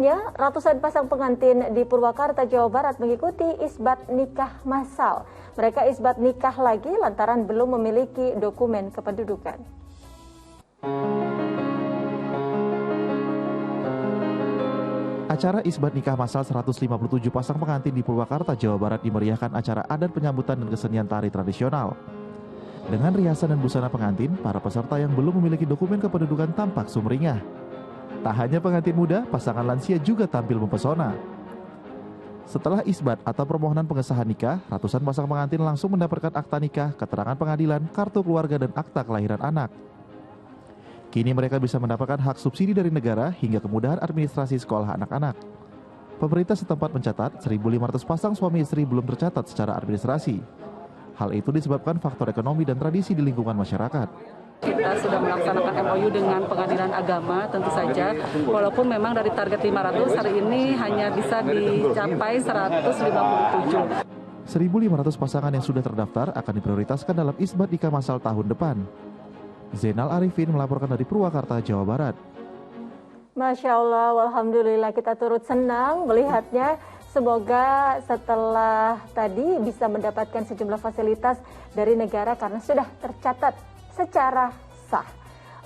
Ya, ratusan pasang pengantin di Purwakarta, Jawa Barat mengikuti isbat nikah massal. Mereka isbat nikah lagi lantaran belum memiliki dokumen kependudukan. Acara isbat nikah massal 157 pasang pengantin di Purwakarta, Jawa Barat dimeriahkan acara adat penyambutan dan kesenian tari tradisional. Dengan riasan dan busana pengantin, para peserta yang belum memiliki dokumen kependudukan tampak sumringah. Tak hanya pengantin muda, pasangan lansia juga tampil mempesona. Setelah isbat atau permohonan pengesahan nikah, ratusan pasang pengantin langsung mendapatkan akta nikah, keterangan pengadilan, kartu keluarga, dan akta kelahiran anak. Kini mereka bisa mendapatkan hak subsidi dari negara hingga kemudahan administrasi sekolah anak-anak. Pemerintah setempat mencatat 1.500 pasang suami istri belum tercatat secara administrasi. Hal itu disebabkan faktor ekonomi dan tradisi di lingkungan masyarakat. Kita sudah melaksanakan MOU dengan pengadilan agama tentu saja, walaupun memang dari target 500 hari ini hanya bisa dicapai 157. 1.500 pasangan yang sudah terdaftar akan diprioritaskan dalam isbat nikah massal tahun depan. Zainal Arifin melaporkan dari Purwakarta, Jawa Barat. Masya Allah, alhamdulillah kita turut senang melihatnya. Semoga setelah tadi bisa mendapatkan sejumlah fasilitas dari negara karena sudah tercatat secara sah.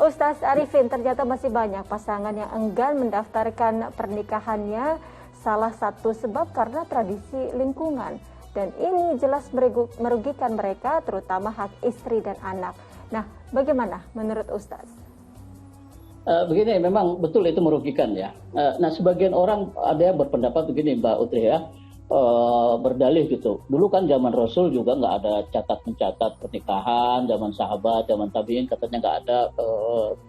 Ustaz Arifin, ternyata masih banyak pasangan yang enggan mendaftarkan pernikahannya. Salah satu sebab karena tradisi lingkungan. Dan ini jelas merugikan mereka, terutama hak istri dan anak. Nah, bagaimana menurut Ustaz? Begini, memang betul itu merugikan ya. Nah, sebagian orang ada yang berpendapat begini, Mbak Utri ya. Berdalih gitu. Dulu kan zaman Rasul juga nggak ada catat-mencatat pernikahan, zaman sahabat, zaman tabi'in katanya nggak ada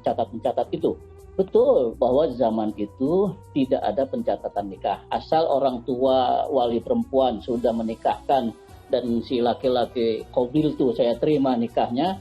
catat-mencatat itu. Betul bahwa zaman itu tidak ada pencatatan nikah. Asal orang tua wali perempuan sudah menikahkan dan si laki-laki qabil tuh saya terima nikahnya,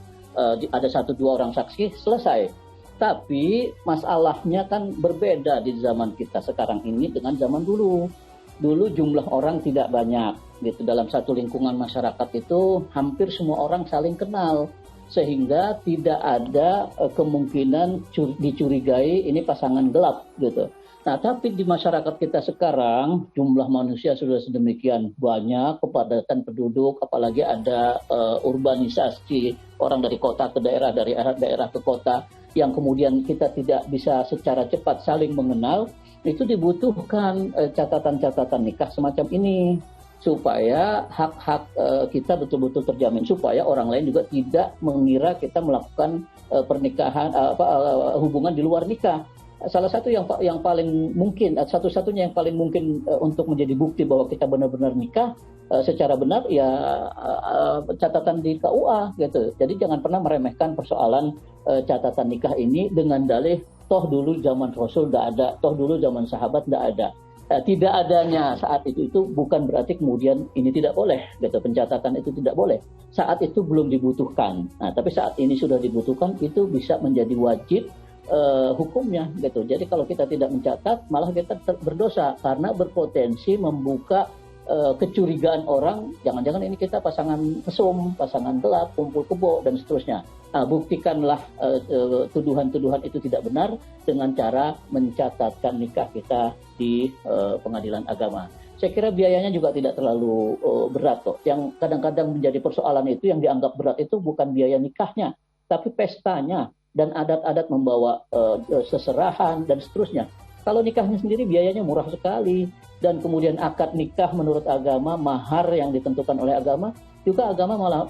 ada 1-2 orang saksi, selesai. Tapi masalahnya kan berbeda di zaman kita sekarang ini dengan zaman dulu. Dulu jumlah orang tidak banyak gitu, dalam satu lingkungan masyarakat itu hampir semua orang saling kenal sehingga tidak ada kemungkinan dicurigai ini pasangan gelap gitu. Nah, tapi di masyarakat kita sekarang jumlah manusia sudah sedemikian banyak, kepadatan penduduk, apalagi ada urbanisasi, orang dari kota ke daerah, dari daerah ke kota, yang kemudian kita tidak bisa secara cepat saling mengenal. Itu dibutuhkan catatan-catatan nikah semacam ini supaya hak-hak kita betul-betul terjamin, supaya orang lain juga tidak mengira kita melakukan pernikahan hubungan di luar nikah. Salah satu yang paling mungkin, satu-satunya yang paling mungkin untuk menjadi bukti bahwa kita benar-benar nikah secara benar ya catatan di KUA gitu. Jadi jangan pernah meremehkan persoalan catatan nikah ini dengan dalih toh dulu zaman Rasul tidak ada, toh dulu zaman sahabat tidak ada. Tidak adanya saat itu bukan berarti kemudian ini tidak boleh, gitu. Pencatatan itu tidak boleh. Saat itu belum dibutuhkan. Nah, tapi saat ini sudah dibutuhkan, itu bisa menjadi wajib hukumnya, gitu. Jadi kalau kita tidak mencatat, malah kita berdosa karena berpotensi membuka kecurigaan orang, jangan-jangan ini kita pasangan mesum, pasangan gelap, kumpul kebo, dan seterusnya. Nah, buktikanlah tuduhan-tuduhan itu tidak benar dengan cara mencatatkan nikah kita di pengadilan agama. Saya kira biayanya juga tidak terlalu berat kok. Yang kadang-kadang menjadi persoalan itu, yang dianggap berat itu bukan biaya nikahnya, tapi pestanya dan adat-adat membawa seserahan dan seterusnya. Kalau nikahnya sendiri biayanya murah sekali, dan kemudian akad nikah menurut agama, mahar yang ditentukan oleh agama, juga agama malah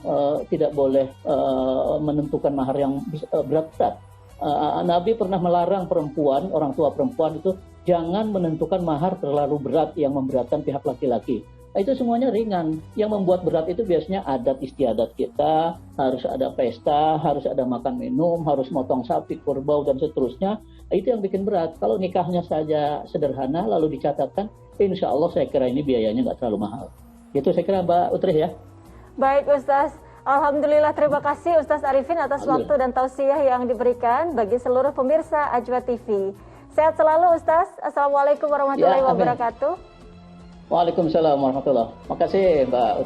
tidak boleh menentukan mahar yang berat-berat. Nabi pernah melarang perempuan, orang tua perempuan itu jangan menentukan mahar terlalu berat yang memberatkan pihak laki-laki. Nah, itu semuanya ringan. Yang membuat berat itu biasanya adat istiadat kita, harus ada pesta, harus ada makan minum, harus motong sapi, kerbau, dan seterusnya. Nah, itu yang bikin berat. Kalau nikahnya saja sederhana lalu dicatatkan, insya Allah saya kira ini biayanya nggak terlalu mahal. Itu saya kira Mbak Utri ya. Baik Ustaz, alhamdulillah terima kasih Ustaz Arifin atas waktu dan tausiah yang diberikan bagi seluruh pemirsa Ajwa TV. Sehat selalu Ustaz. Assalamualaikum warahmatullahi wabarakatuh. Waalaikumsalam warahmatullahi wabarakatuh. Makasih Mbak Utri.